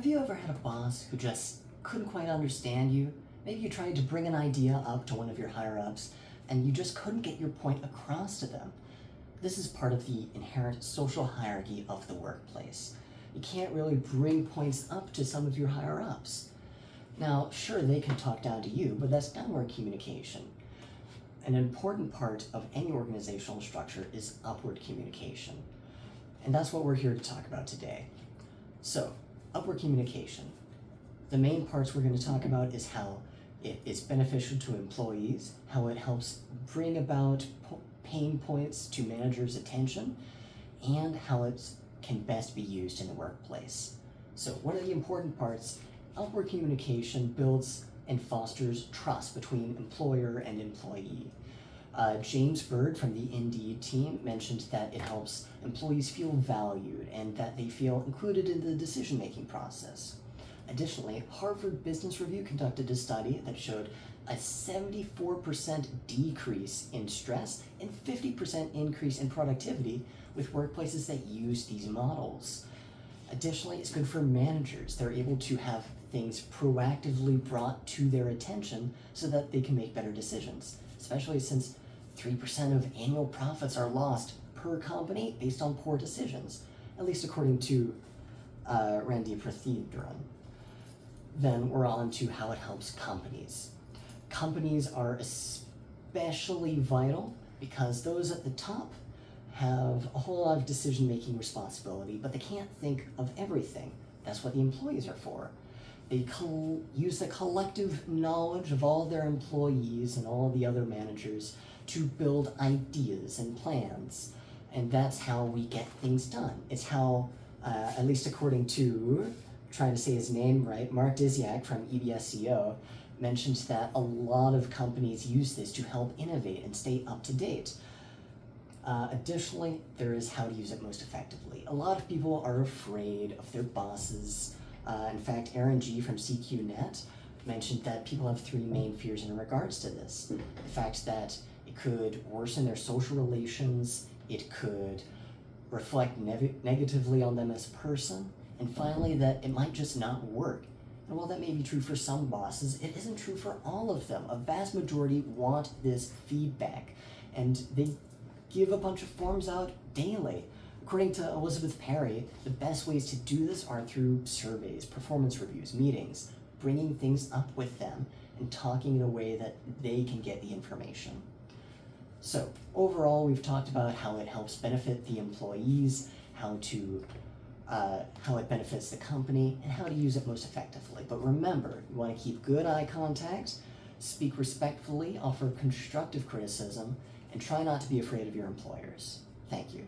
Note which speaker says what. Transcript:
Speaker 1: Have you ever had a boss who just couldn't quite understand you? Maybe you tried to bring an idea up to one of your higher ups and you just couldn't get your point across to them. This is part of the inherent social hierarchy of the workplace. You can't really bring points up to some of your higher ups. Now, sure, they can talk down to you, but that's downward communication. An important part of any organizational structure is upward communication. And that's what we're here to talk about today. So, upward communication. The main parts we're going to talk about is how it is beneficial to employees, how it helps bring about pain points to managers' attention, and how it can best be used in the workplace. So, what are the important parts? Upward communication builds and fosters trust between employer and employee. James Bird from the Indeed team mentioned that it helps employees feel valued and that they feel included in the decision-making process. Additionally, Harvard Business Review conducted a study that showed a 74% decrease in stress and 50% increase in productivity with workplaces that use these models. Additionally, it's good for managers. They're able to have things proactively brought to their attention so that they can make better decisions, especially since 3% of annual profits are lost per company based on poor decisions, at least according to Randy Prathindran. Then we're on to how it helps companies. Companies are especially vital because those at the top have a whole lot of decision-making responsibility, but they can't think of everything. That's what the employees are for. They use the collective knowledge of all their employees and all the other managers to build ideas and plans. And that's how we get things done. It's how, at least according to, trying to say his name right, Mark Disiak from EBSCO mentioned that a lot of companies use this to help innovate and stay up to date. Additionally, there is how to use it most effectively. A lot of people are afraid of their bosses. In fact, Aaron G. from CQNet mentioned that people have three main fears in regards to this. The fact that it could worsen their social relations, it could reflect negatively on them as a person, and finally that it might just not work. And while that may be true for some bosses, it isn't true for all of them. A vast majority want this feedback, and they give a bunch of forms out daily. According to Elizabeth Perry, the best ways to do this are through surveys, performance reviews, meetings, bringing things up with them, and talking in a way that they can get the information. So overall, we've talked about how it helps benefit the employees, how it benefits the company, and how to use it most effectively. But remember, you want to keep good eye contact, speak respectfully, offer constructive criticism, and try not to be afraid of your employers. Thank you.